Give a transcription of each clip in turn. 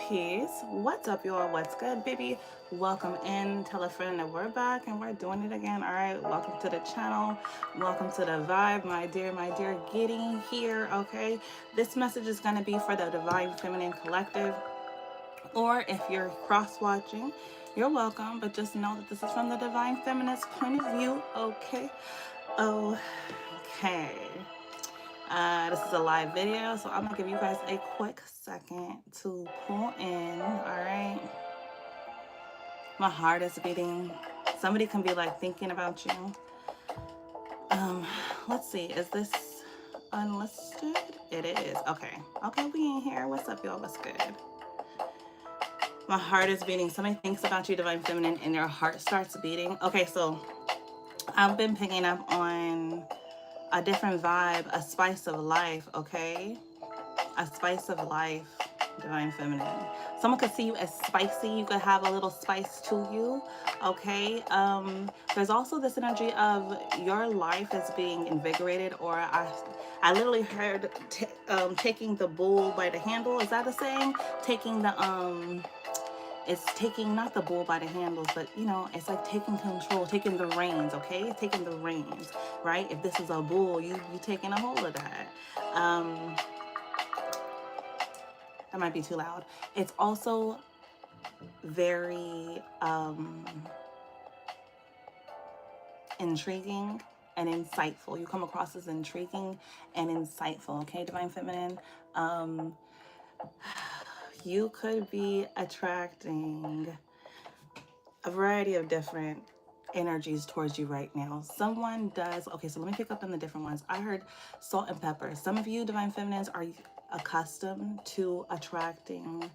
Peace. What's up, y'all? What's good, baby? Welcome in. Tell a friend that we're back and we're doing it again. All right. Welcome to the channel. Welcome to the vibe, my dear. Getting here. Okay. This message is going to be for the Divine Feminine Collective, or if you're cross watching, you're welcome. But just know that this is from the Divine Feminist point of view. Okay. Okay. This is a live video, so I'm gonna give you guys a quick second to pull in. All right, my heart is beating. Somebody can be like thinking about you. Let's see, is this unlisted? It is. Okay, we in here. What's up, y'all? What's good? My heart is beating. Somebody thinks about you, Divine Feminine, and your heart starts beating. Okay, so I've been picking up on a different vibe, a spice of life. Okay, a spice of life, Divine Feminine. Someone could see you as spicy. You could have a little spice to you. Okay. There's also this energy of your life is being invigorated, or I literally heard taking the bull by the handle. Is that a saying? Taking the it's taking not the bull by the handles, but you know, it's like taking control, taking the reins. Okay, taking the reins, right? If this is a bull, you taking a hold of that. That might be too loud. It's also very intriguing and insightful. You come across as intriguing and insightful. Okay, Divine Feminine. You could be attracting a variety of different energies towards you right now. Someone does. Okay, so let me pick up on the different ones. I heard salt and pepper. Some of you, Divine Feminines, are accustomed to attracting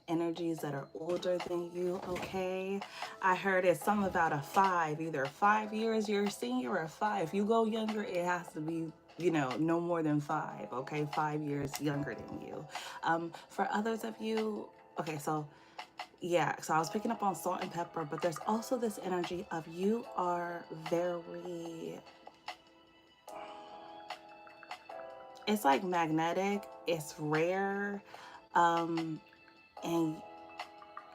energies that are older than you. Okay, I heard it's something about a 5, either 5 years you're a senior, or 5 if you go younger, it has to be, you know, no more than 5. Okay, 5 years younger than you. For others of you, okay, so yeah, so I was picking up on salt and pepper, but there's also this energy of you are very, it's like magnetic, it's rare, and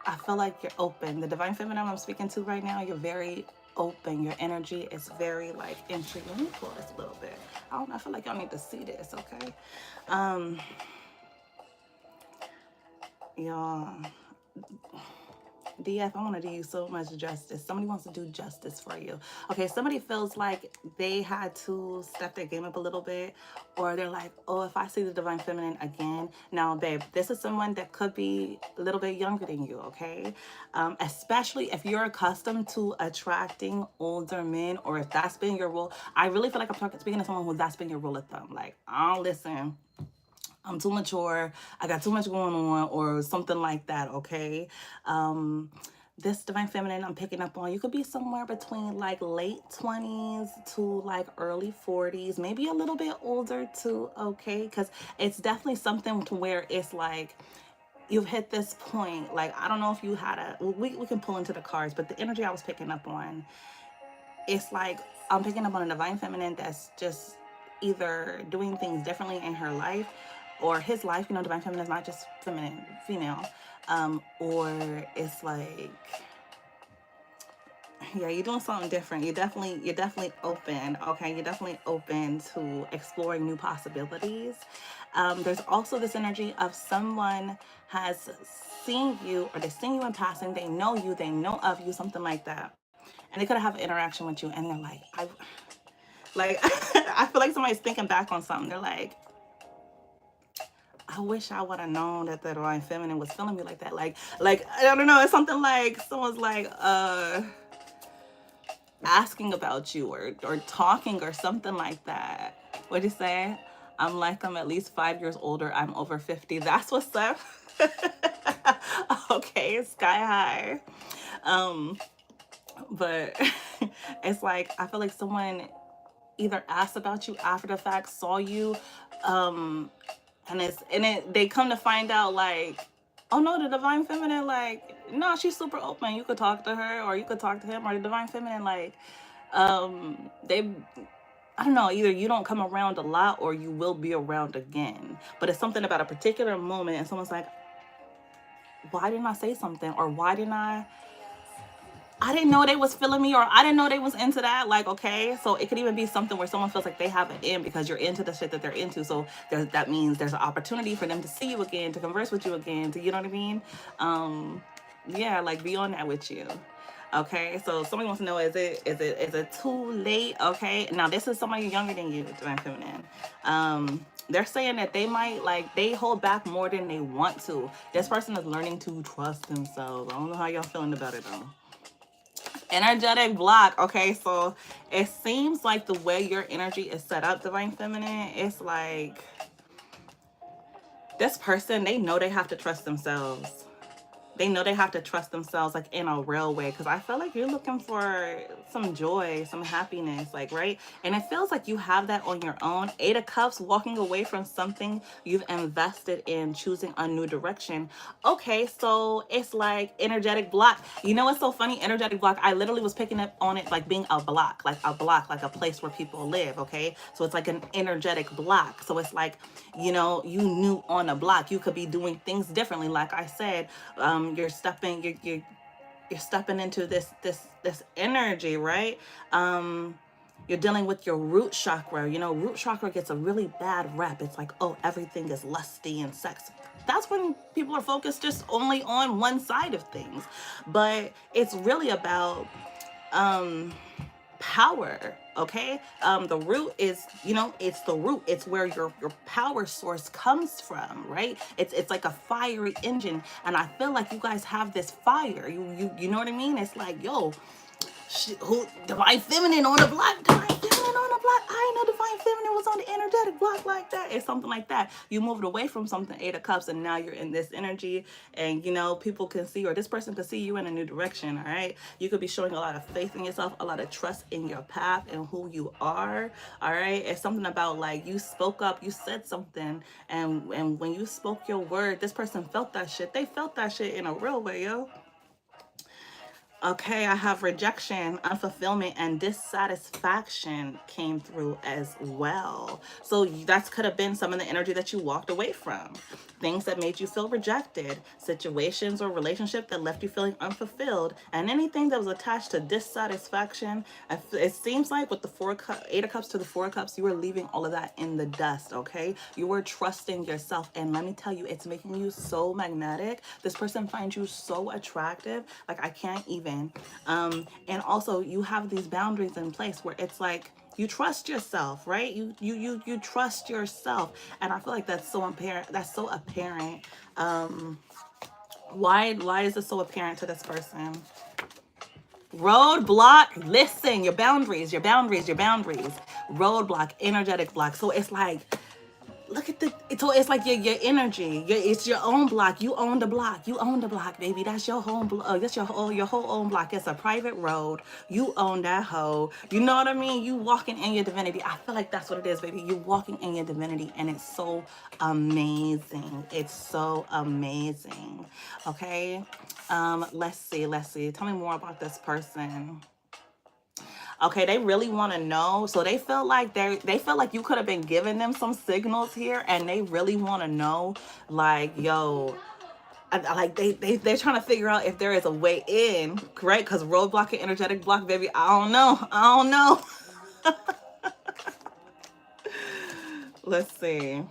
I feel like you're open. The Divine Feminine I'm speaking to right now, you're very open. Your energy is very like intriguing. Let me pull this a little bit. I don't know, I feel like y'all need to see this, okay? Y'all, DF, I want to do you so much justice. Somebody wants to do justice for you. Okay, somebody feels like they had to step their game up a little bit, or they're like, oh, if I see the Divine Feminine again. Now, babe, this is someone that could be a little bit younger than you, okay? Especially if you're accustomed to attracting older men, or if that's been your role. I really feel like I'm speaking to someone who that's been your rule of thumb. Like, oh, listen, I'm too mature, I got too much going on, or something like that, okay? This Divine Feminine I'm picking up on, you could be somewhere between like late 20s to like early 40s, maybe a little bit older too, okay? Because it's definitely something to where it's like, you've hit this point, like, I don't know if you had we can pull into the cards, but the energy I was picking up on, it's like, I'm picking up on a Divine Feminine that's just either doing things differently in her life or his life. You know, Divine Feminine is not just feminine, female. Or it's like, yeah, you're doing something different. You're definitely open. Okay, you're definitely open to exploring new possibilities. There's also this energy of someone has seen you, or they've seen you in passing. They know you. They know of you. Something like that. And they could have an interaction with you, and they're like, I feel like somebody's thinking back on something. They're like, I wish I would have known that the Divine Feminine was feeling me like that. Like I don't know. It's something like someone's like asking about you, or talking or something like that. What'd you say? I'm like, I'm at least 5 years older. I'm over 50. That's what's up. Okay, sky high. But it's like, I feel like someone either asked about you after the fact, saw you, and they come to find out like, oh no, the Divine Feminine, like, no, she's super open. You could talk to her, or you could talk to him, or the Divine Feminine, like, they, I don't know, either you don't come around a lot, or you will be around again. But it's something about a particular moment, and someone's like, why didn't I say something? Or why didn't I didn't know they was feeling me, or I didn't know they was into that. Like, okay, so it could even be something where someone feels like they have an in because you're into the shit that they're into. So that means there's an opportunity for them to see you again, to converse with you again, to, you know what I mean? Yeah, like, be on that with you. Okay, so somebody wants to know, is it too late? Okay, now this is somebody younger than you, Divine Feminine. They're saying that they might, like, they hold back more than they want to. This person is learning to trust themselves. I don't know how y'all feeling about it though. Energetic block. Okay, so it seems like the way your energy is set up, Divine Feminine, it's like this person, they know they have to trust themselves. They know they have to trust themselves, like, in a real way, because I feel like you're looking for some joy, some happiness, like, right? And it feels like you have that on your own. 8 of Cups, walking away from something you've invested in, choosing a new direction. Okay, so it's like energetic block. You know what's so funny? Energetic block, I literally was picking up on it like being a block, like a place where people live. Okay, so it's like an energetic block. So it's like, you know, you knew on a block you could be doing things differently. Like I said, you're stepping into this energy, right? You're dealing with your root chakra. You know, root chakra gets a really bad rep. It's like, oh, everything is lusty and sex. That's when people are focused just only on one side of things. But it's really about power. Okay, the root is, you know, it's the root, it's where your power source comes from, right? It's like a fiery engine, and I feel like you guys have this fire. You know what I mean? It's like, yo, who, Divine Feminine on the block, Divine Feminine on the block. I didn't know Divine Feminine was on the energetic block like that. It's something like that. You moved away from something, 8 of Cups, and now you're in this energy, and, you know, people can see, or this person can see you in a new direction. All right, you could be showing a lot of faith in yourself, a lot of trust in your path and who you are. All right, it's something about, like, you spoke up, you said something, and when you spoke your word, this person felt that shit. They felt that shit in a real way, yo. Okay, I have rejection, unfulfillment, and dissatisfaction came through as well. So that could have been some of the energy that you walked away from. Things that made you feel rejected, situations or relationship that left you feeling unfulfilled, and anything that was attached to dissatisfaction. It seems like with the 8 of Cups to the 4 of Cups, you were leaving all of that in the dust, okay? You were trusting yourself, and let me tell you, it's making you so magnetic. This person finds you so attractive, like, I can't even. And also, you have these boundaries in place where it's like, you trust yourself, right? You trust yourself, and I feel like that's so apparent. That's so apparent. Why is this so apparent to this person? Roadblock. Listen, your boundaries, your boundaries, your boundaries. Roadblock, energetic block. So it's like, look at it's like your energy. It's your own block. You own the block. You own the block, baby. That's your home block. That's your whole own block. It's a private road. You own that hoe. You know what I mean? You walking in your divinity. I feel like that's what it is, baby. You walking in your divinity, and it's so amazing. It's so amazing. Okay. Let's see. Tell me more about this person. Okay, they really want to know. So they feel like they feel like you could have been giving them some signals here, and they really want to know, like, yo, like they're trying to figure out if there is a way in, right? Because roadblock and energetic block, baby, I don't know. Let's see.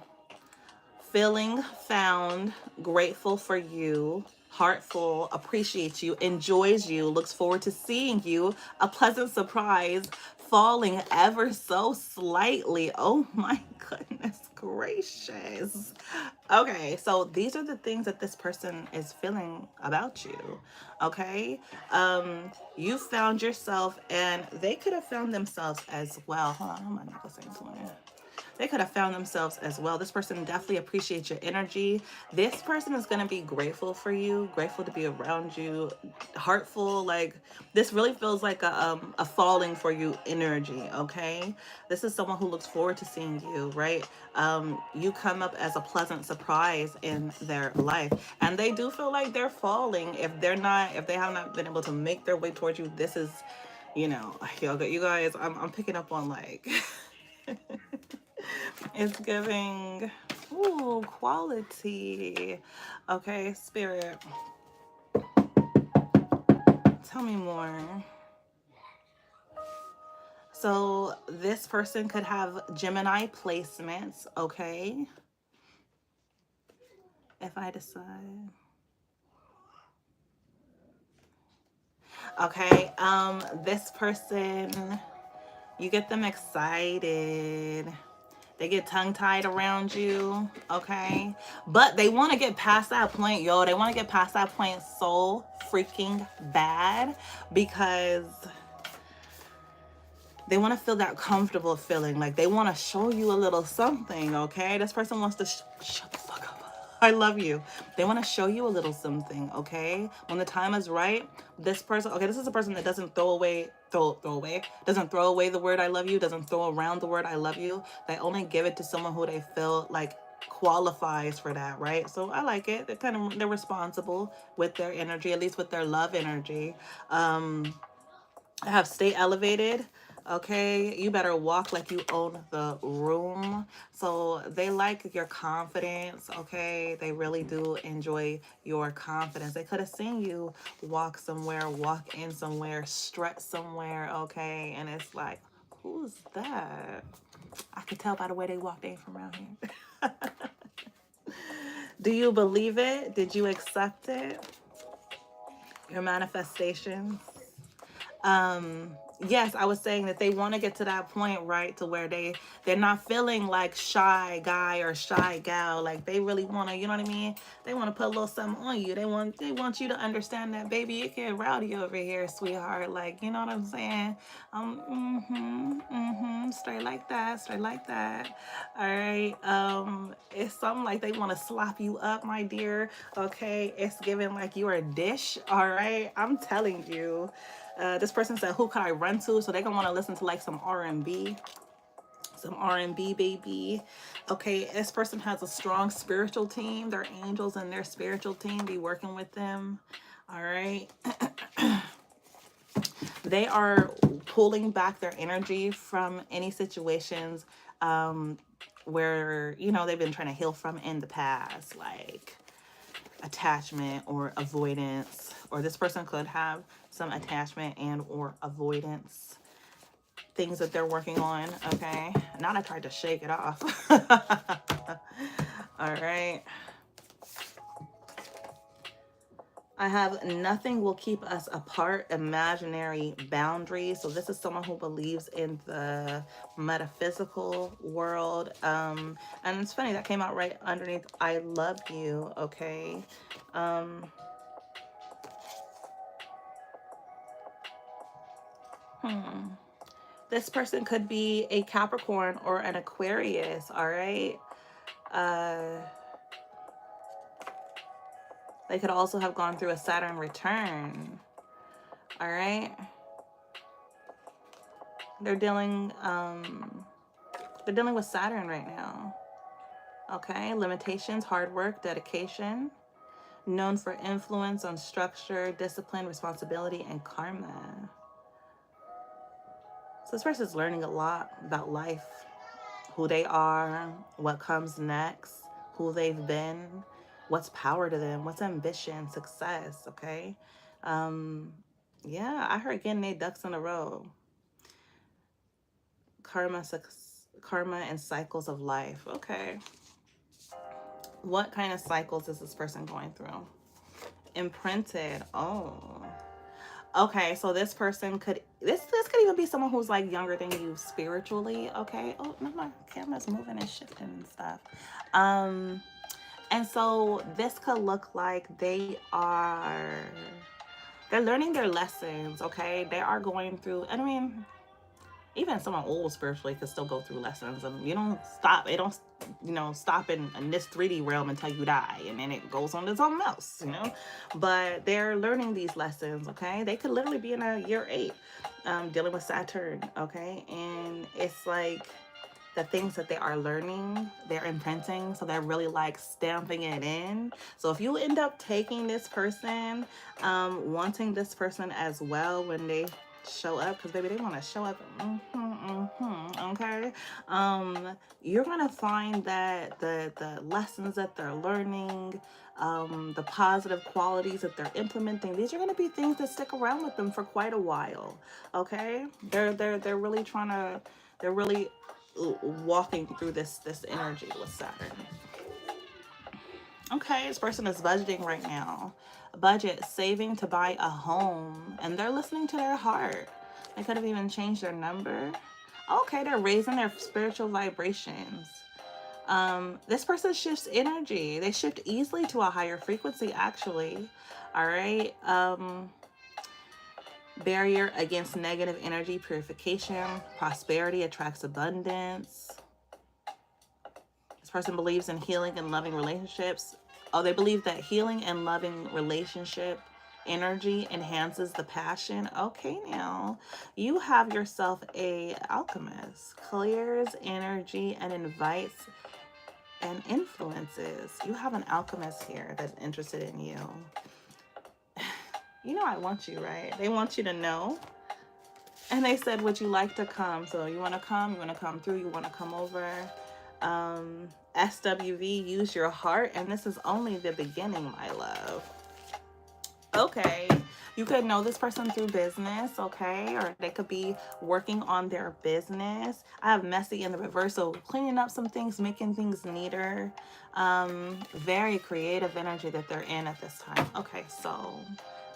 Feeling found, grateful for you, heartful, appreciates you, enjoys you, looks forward to seeing you, a pleasant surprise, falling ever so slightly. Oh my goodness gracious. Okay, so these are the things that this person is feeling about you. Okay, you found yourself, and they could have found themselves as well. Hold on, I'm not gonna say this one. They could have found themselves as well. This person definitely appreciates your energy. This person is going to be grateful for you, grateful to be around you, heartful. Like, this really feels like a falling for you energy, okay? This is someone who looks forward to seeing you, right? You come up as a pleasant surprise in their life, and they do feel like they're falling if they have not been able to make their way towards you. This is, you know, you guys, I'm picking up on, like, it's giving Ooh, quality. Okay, Spirit, tell me more. So this person could have Gemini placements, okay? If I decide. Okay, this person, you get them excited. They get tongue-tied around you, okay? But they want to get past that point, yo. They want to get past that point so freaking bad because they want to feel that comfortable feeling. Like they want to show you a little something, okay? This person wants to shut the fuck up. I love you. They want to show you a little something, okay? When the time is right, this person, okay, this is a person that doesn't doesn't throw away the word I love you, doesn't throw around the word I love you. They only give it to someone who they feel like qualifies for that, right? So I like it. They're responsible with their energy, at least with their love energy. Have stay elevated, okay? You better walk like you own the room. So they like your confidence, okay? They really do enjoy your confidence. They could have seen you walk somewhere, walk in somewhere, strut somewhere, okay? And it's like, who's that? I could tell by the way they walk. They ain't from around here. Do you believe it? Did you accept it? Your manifestations? Yes, I was saying that they want to get to that point, right, to where they're not feeling like shy guy or shy gal. Like they really want to, you know what I mean? They want to put a little something on you. They want you to understand that, baby, it get rowdy over here, sweetheart. Like, you know what I'm saying? Straight like that, straight like that. All right. It's something like they want to slap you up, my dear. Okay, it's giving like you're a dish. All right, I'm telling you. This person said, who could I run to? So they're going to want to listen to like some R&B. Some R&B, baby. Okay, this person has a strong spiritual team. Their angels and their spiritual team be working with them. All right. They are pulling back their energy from any situations where, you know, they've been trying to heal from in the past. Like attachment or avoidance, or this person could have some attachment and or avoidance things that they're working on, okay? Now I tried to shake it off. All right. I have nothing will keep us apart, imaginary boundaries. So this is someone who believes in the metaphysical world. And it's funny, that came out right underneath I love you, okay? This person could be a Capricorn or an Aquarius, all right? They could also have gone through a Saturn return, all right? They're dealing with Saturn right now, okay? Limitations, hard work, dedication, known for influence on structure, discipline, responsibility, and karma. So this person's learning a lot about life, who they are, what comes next, who they've been, what's power to them, what's ambition, success, okay? Yeah, I heard getting 8 ducks in a row. Karma and cycles of life, okay. What kind of cycles is this person going through? Imprinted, oh. Okay, so this person could, this could even be someone who's like younger than you spiritually, okay? Oh, no, my camera's moving and shifting and stuff. And so this could look like they're learning their lessons, okay? They are going through, I mean, even someone old spiritually could still go through lessons, and you don't stop. It don't, you know, stop in this 3D realm until you die, and then it goes on to something else, you know. But they're learning these lessons, okay? They could literally be in a year 8, dealing with Saturn, okay? And it's like the things that they are learning, they're imprinting, so they're really like stamping it in. So if you end up taking this person, wanting this person as well when they Show up, because baby, they want to show up. Okay. You're gonna find that the lessons that they're learning, the positive qualities that they're implementing, these are gonna be things that stick around with them for quite a while. Okay. They're really trying to, they're really walking through this energy with Saturn. Okay, this person is budgeting right now. Budget, saving to buy a home, and they're listening to their heart. They could have even changed their number. Okay, they're raising their spiritual vibrations. This person shifts energy. They shift easily to a higher frequency, actually. All right. Barrier against negative energy, purification, prosperity attracts abundance. This person believes in healing and loving relationships. Oh, they believe that healing and loving relationship energy enhances the passion. Okay, now you have yourself a alchemist, clears energy and invites and influences. You have an alchemist here that's interested in you. You know I want you, right? They want you to know. And they said, would you like to come? So you want to come? You want to come through? You want to come over? SWV, use your heart. And this is only the beginning, my love. Okay. You could know this person through business, okay? Or they could be working on their business. I have messy in the reverse, so cleaning up some things, making things neater. Very creative energy that they're in at this time. Okay, so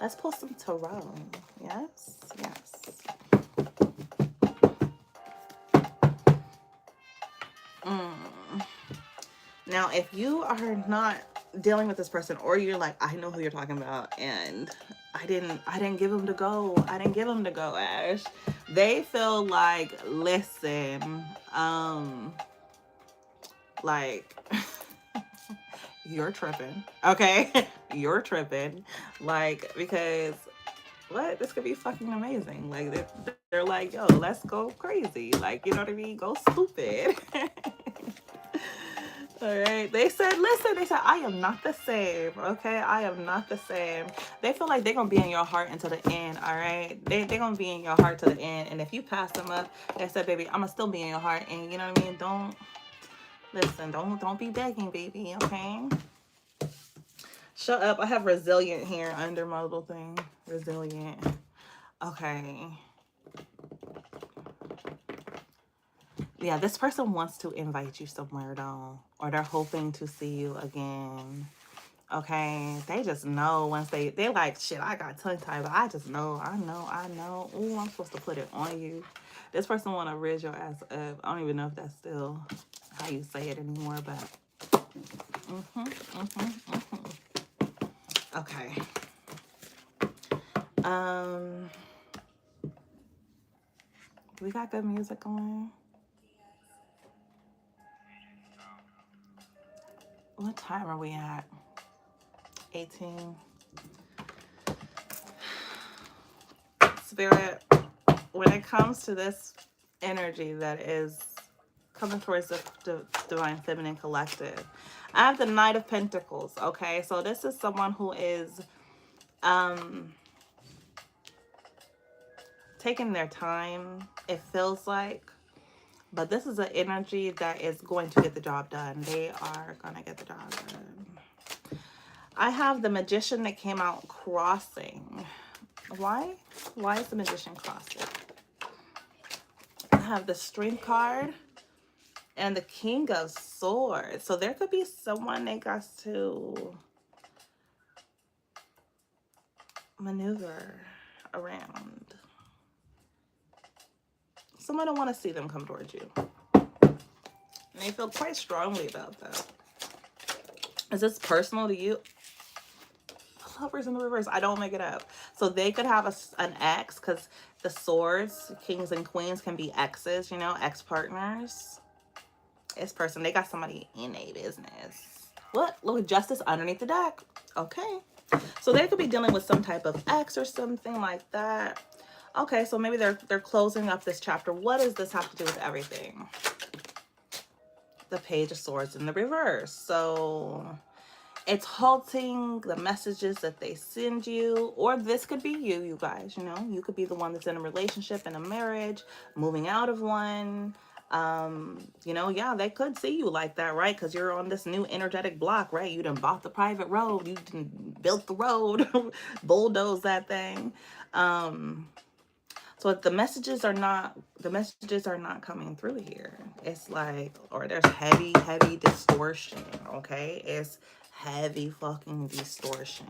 let's pull some tarot. Yes, yes. Now, if you are not dealing with this person, or you're like, I know who you're talking about, and I didn't give him to go. I didn't give him to go, Ash. They feel like, listen, like you're tripping, okay? You're tripping, like, because what? This could be fucking amazing. Like they're like, yo, let's go crazy. Like, you know what I mean? Go stupid. All right. They said, listen, they said, I am not the same. Okay. I am not the same. They feel like they're going to be in your heart until the end. All right. They're going to be in your heart to the end. And if you pass them up, they said, baby, I'm going to still be in your heart. And you know what I mean? Don't be begging, baby. Okay. Shut up. I have resilient here under my little thing. Resilient. Okay. Yeah, this person wants to invite you somewhere though, or they're hoping to see you again. Okay, they just know once they're like, shit, I got tongue tied, but I just know, I know. Ooh, I'm supposed to put it on you. This person want to rid your ass up. I don't even know if that's still how you say it anymore, but okay. We got good music going. What time are we at? 18. Spirit, when it comes to this energy that is coming towards the divine feminine collective, I have the Knight of Pentacles. Okay, so this is someone who is taking their time, it feels like, but this is an energy that is going to get the job done. They are gonna get the job done. I have the Magician that came out crossing. Why is the Magician crossing? I have the Strength card and the King of Swords. So there could be someone that got to maneuver around. Someone don't want to see them come towards you. And they feel quite strongly about that. Is this personal to you? Lovers in the reverse. I don't make it up. So they could have an ex, because the swords, kings and queens, can be exes, you know, ex-partners. This person, they got somebody in a business. What? Look, justice underneath the deck. Okay. So they could be dealing with some type of ex or something like that. Okay, so maybe they're closing up this chapter. What does this have to do with everything? The Page of Swords in the reverse. So It's halting the messages that they send you, or this could be you, you guys, you know, you could be the one that's in a relationship, in a marriage, moving out of one. You know, yeah, they could see you like that, right? Because you're on this new energetic block, right? You done bought the private road, you done built the road, bulldoze that thing. So the messages are not coming through here. It's like, or there's heavy distortion, okay? It's heavy fucking distortion.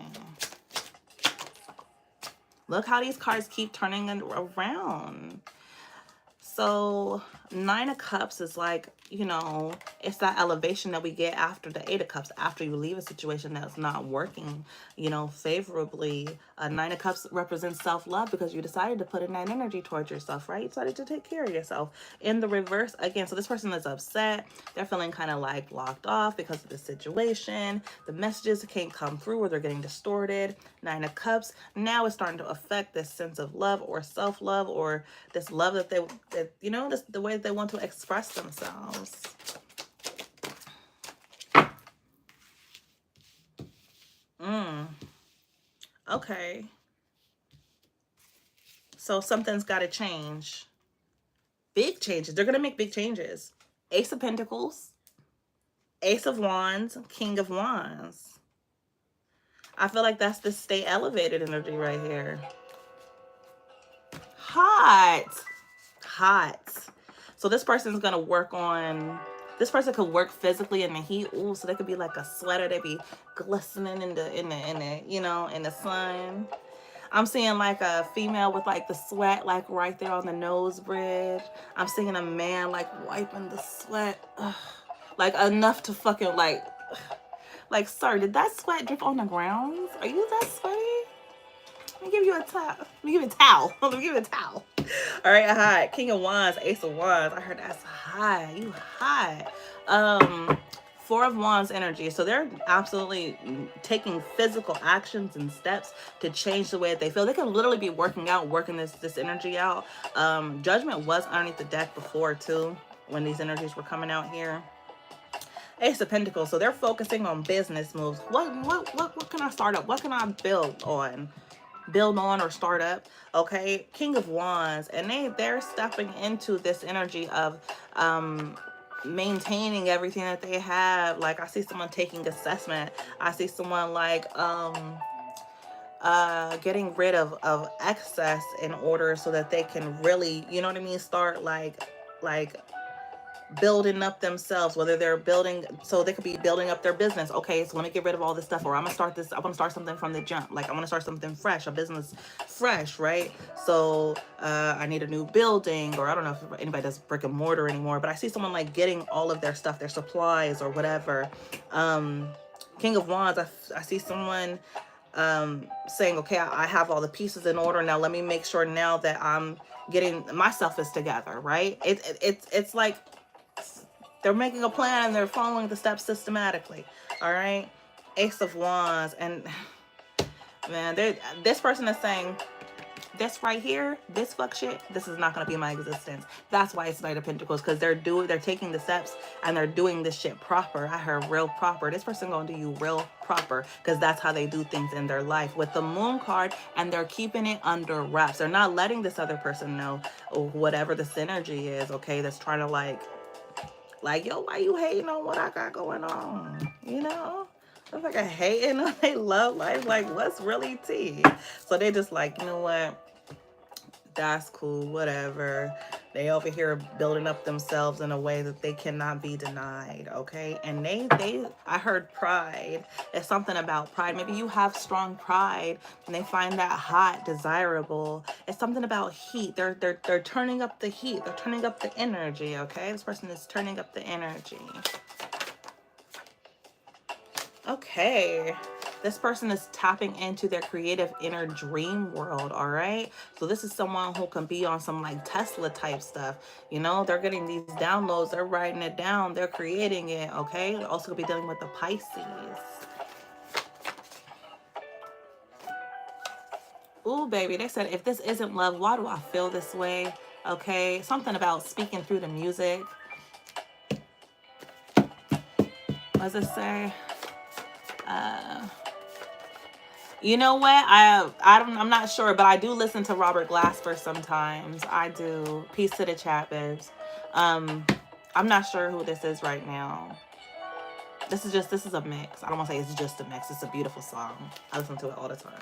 Look how these cards keep turning around. So 9 of Cups is like, you know, it's that elevation that we get after the 8 of Cups, after you leave a situation that's not working, you know, favorably. 9 of Cups represents self-love because you decided to put in that energy towards yourself, right? You decided to take care of yourself. In the reverse, again, so this person is upset. They're feeling kind of like blocked off because of the situation. The messages can't come through, or they're getting distorted. 9 of Cups. Now it's starting to affect this sense of love or self-love, or this love that you know, this, the way that they want to express themselves. Okay. So something's got to change. Big changes. They're going to make big changes. Ace of Pentacles, Ace of Wands, King of Wands. I feel like that's the stay elevated energy right here. Hot. So this person's gonna work on, this person could work physically in the heat. Ooh, so they could be like a sweater. They be glistening in the you know, in the sun. I'm seeing like a female with like the sweat like right there on the nose bridge. I'm seeing a man like wiping the sweat. Ugh. Like enough to fucking like, sir, did that sweat drip on the ground? Are you that sweaty? Let me give you a towel. Let me give you a towel. Let me give you a towel. All right, hot. King of Wands, Ace of Wands. I heard that's hot. You hot. 4 of Wands energy. So they're absolutely taking physical actions and steps to change the way that they feel. They can literally be working this energy out. Judgment was underneath the deck before too, when these energies were coming out here. Ace of Pentacles. So they're focusing on business moves. What can I start up? What can I build on or start up? Okay, King of Wands, and they're stepping into this energy of maintaining everything that they have. Like I see someone taking assessment. I see someone like getting rid of excess in order so that they can really, you know what I mean, start like building up themselves, whether they're building, so they could be building up their business. Okay, so let me get rid of all this stuff, or I'm gonna start this, I want to start something from the jump. Like I want to start something fresh, a business fresh, right? So I need a new building, or I don't know if anybody does brick and mortar anymore, but I see someone like getting all of their stuff, their supplies or whatever. King of Wands, I see someone saying, okay, I have all the pieces in order now. Let me make sure now that I'm getting myself is together, right? It's like they're making a plan and they're following the steps systematically. All right. Ace of Wands. And man, this person is saying, this right here, this fuck shit, this is not going to be my existence. That's why it's Knight of Pentacles, because they're taking the steps and they're doing this shit proper. I heard real proper. This person going to do you real proper, because that's how they do things in their life with the Moon card, and they're keeping it under wraps. They're not letting this other person know, or whatever the synergy is, okay, that's trying to like, yo, why you hating on what I got going on? You know? It's like a hating on their love life. Like, what's really tea? So they just like, you know what? That's cool, whatever. They over here building up themselves in a way that they cannot be denied, okay? And I heard pride. It's something about pride. Maybe you have strong pride and they find that hot, desirable. It's something about heat. They're turning up the heat. They're turning up the energy, okay? This person is turning up the energy. Okay. This person is tapping into their creative inner dream world, all right? So this is someone who can be on some like Tesla type stuff. You know, they're getting these downloads, they're writing it down, they're creating it, okay? They're also going to be dealing with the Pisces. Ooh, baby, they said, if this isn't love, why do I feel this way? Okay, something about speaking through the music. What does it say? You know what? I'm not sure, but I do listen to Robert Glasper sometimes. I do. Peace to the chat, babes. I'm not sure who this is right now. This is a mix. I don't want to say it's just a mix. It's a beautiful song. I listen to it all the time.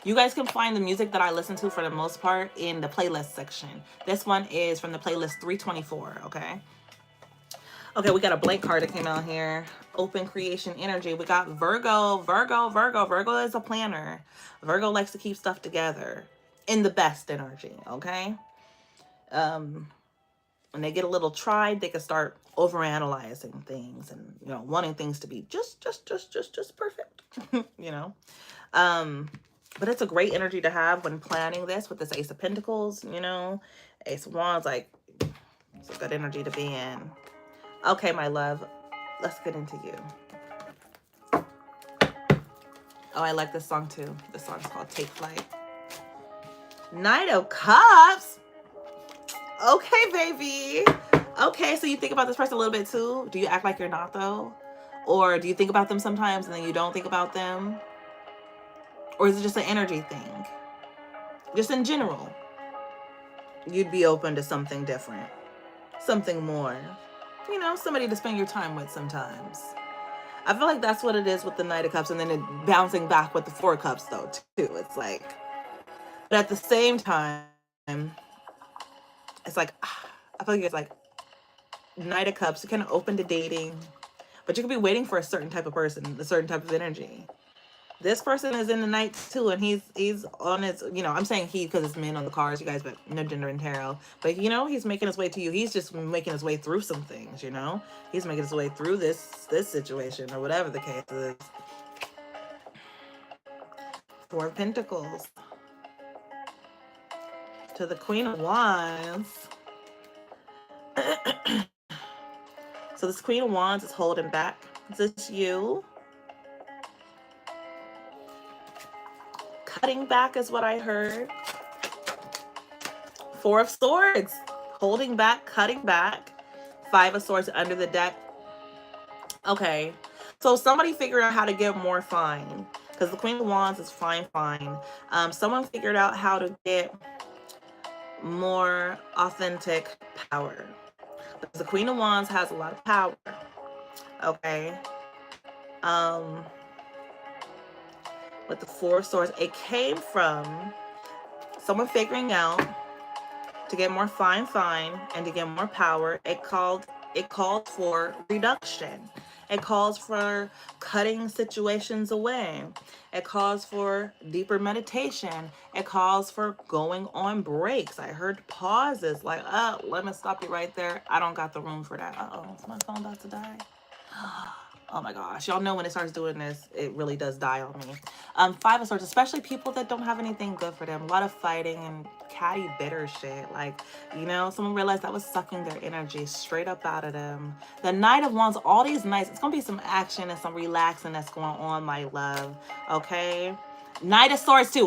You guys can find the music that I listen to for the most part in the playlist section. This one is from the playlist 324, okay? Okay, we got a blank card that came out here. Open creation energy. We got Virgo. Virgo is a planner. Virgo likes to keep stuff together in the best energy, okay? When they get a little tried, they can start overanalyzing things and, you know, wanting things to be just perfect, you know? But it's a great energy to have when planning this with this Ace of Pentacles, you know? Ace of Wands, like, it's a good energy to be in. Okay, my love, let's get into you. Oh, I like this song too. This song's called Take Flight. Knight of Cups. Okay, baby. Okay, so you think about this person a little bit too. Do you act like you're not though? Or do you think about them sometimes and then you don't think about them? Or is it just an energy thing? Just in general, you'd be open to something different, something more. You know, somebody to spend your time with sometimes. I feel like that's what it is with the Knight of Cups, and then it bouncing back with the Four of Cups though too. It's like, but at the same time, it's like, I feel like it's like Knight of Cups, you're kind of open to dating, but you could be waiting for a certain type of person, a certain type of energy. This person is in the night too, and he's on his, you know, I'm saying he because it's men on the cards, you guys, but no gender in tarot. But you know, he's making his way to you. He's just making his way through some things, you know. He's making his way through this situation or whatever the case is. Four of Pentacles to the Queen of Wands. So this Queen of Wands is holding back. Is this you? Cutting back is what I heard. Four of Swords. Holding back, cutting back. Five of Swords under the deck. Okay. So somebody figured out how to get more fine. Because the Queen of Wands is fine. Someone figured out how to get more authentic power. Because the Queen of Wands has a lot of power. Okay. With the Four of Swords, it came from someone figuring out to get more fine and to get more power. It called for reduction. It calls for cutting situations away. It calls for deeper meditation. It calls for going on breaks. I heard pauses like, oh, let me stop you right there. I don't got the room for that. Uh-oh, is my phone about to die? Oh my gosh, y'all know when it starts doing this, it really does die on me. Five of Swords, especially people that don't have anything good for them. A lot of fighting and catty, bitter shit. Like, you know, someone realized that was sucking their energy straight up out of them. The Knight of Wands, all these nights, it's going to be some action and some relaxing that's going on, my love. Okay? Knight of Swords too.